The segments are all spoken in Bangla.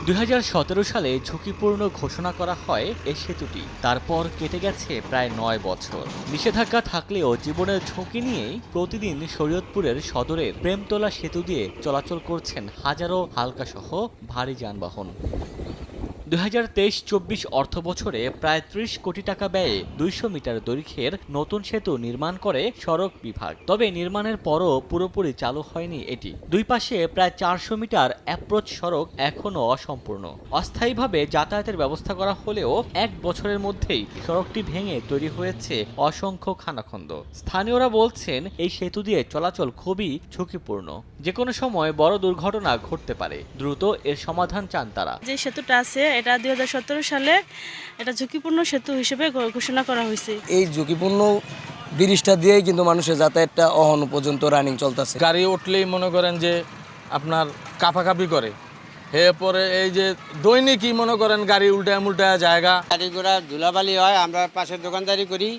2017 সালে ঝুঁকিপূর্ণ ঘোষণা করা হয় এই সেতুটি। তারপর কেটে গেছে প্রায় 9 বছর। নিষেধাজ্ঞা থাকলেও জীবনের ঝুঁকি নিয়েই প্রতিদিন শরীয়তপুরের সদরের প্রেমতলা সেতু দিয়ে চলাচল করছেন হাজারো হালকাসহ ভারী যানবাহন। 2023-24 অর্থবছরে প্রায় 30 কোটি টাকা ব্যয়ে 200 মিটার দৈর্ঘ্যের নতুন সেতু নির্মাণ করে সড়ক বিভাগ। তবে নির্মাণের পরও পুরোপুরি চালু হয়নি এটি। দুই পাশে প্রায় 400 মিটার অ্যাপ্রোচ সড়ক এখনও অসম্পূর্ণ। অস্থায়ীভাবে যাতায়াতের ব্যবস্থা করা হলেও 1 বছরের মধ্যেই সড়কটি ভেঙে তৈরি হয়েছে অসংখ্য খানাখন্দ। স্থানীয়রা বলছেন এই সেতু দিয়ে চলাচল খুবই ঝুঁকিপূর্ণ। যে কোনো সময় বড় দুর্ঘটনা ঘটতে পারে। দ্রুত এর সমাধান চান তারা। যে সেতুটা আছে এটা 2017 সালে এটা ঝুঁকিপূর্ণ সেতু হিসেবে ঘোষণা করা হয়েছে। এই ঝুঁকিপূর্ণ ব্রিজটা দিয়েই কিন্তু মানুষের যাতায়াতটা অহনো পর্যন্ত রানিং চলতেছে। গাড়ি উঠলেই মনে করেন যে আপনার কাঁপাকাঁপি করে। এরপরে এই যে দৈনিকই মনে করেন গাড়ি উল্টায় জায়গা। গাড়ি ঘোড়া ধুলাবালি হয়, আমরা পাশে দোকানদারি করি,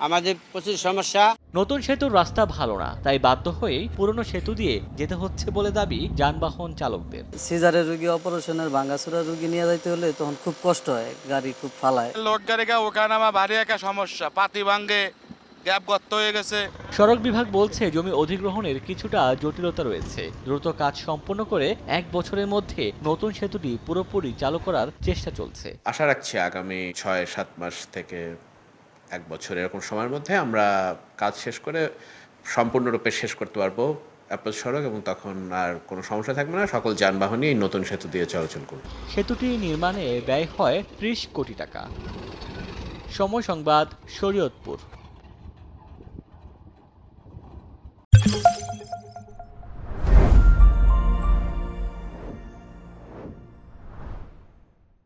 আমাদের প্রচুর সমস্যা। নতুন সেতুর রাস্তা ভালো না, তাই বাধ্য হয়েই পুরনো সেতু দিয়ে যেতে হচ্ছে বলে দাবি যানবাহন চালকদের। সিজারের রোগী, অপারেশনের ভাঙাচোরা রোগী নিয়ে যাইতে হলে তখন খুব কষ্ট হয়, গাড়ি খুব ফালায়। লোড গাড়িকে ওখানে আমার ভারী একটা সমস্যা, পাতি ভাঙ্গে, গ্যাপ গর্ত হয়ে গেছে। সড়ক বিভাগ বলছে জমি অধিগ্রহণের কিছুটা জটিলতা রয়েছে। দ্রুত কাজ সম্পন্ন করে 1 বছরের মধ্যে নতুন সেতুটি পুরোপুরি চালু করার চেষ্টা চলছে। আশা রাখছি আগামী 6-7 মাস থেকে 1 বছর এরকম সময়ের মধ্যে আমরা কাজ শেষ করে সম্পূর্ণরূপে শেষ করতে পারবো অ্যাপ্রোচ সড়ক, এবং তখন আর কোনো সমস্যা থাকবে না। সকল যানবাহনই এই নতুন সেতু দিয়ে চলাচল করবে। সেতুটি নির্মাণে ব্যয় হয় 30 কোটি টাকা। সময় সংবাদ, শরীয়তপুর।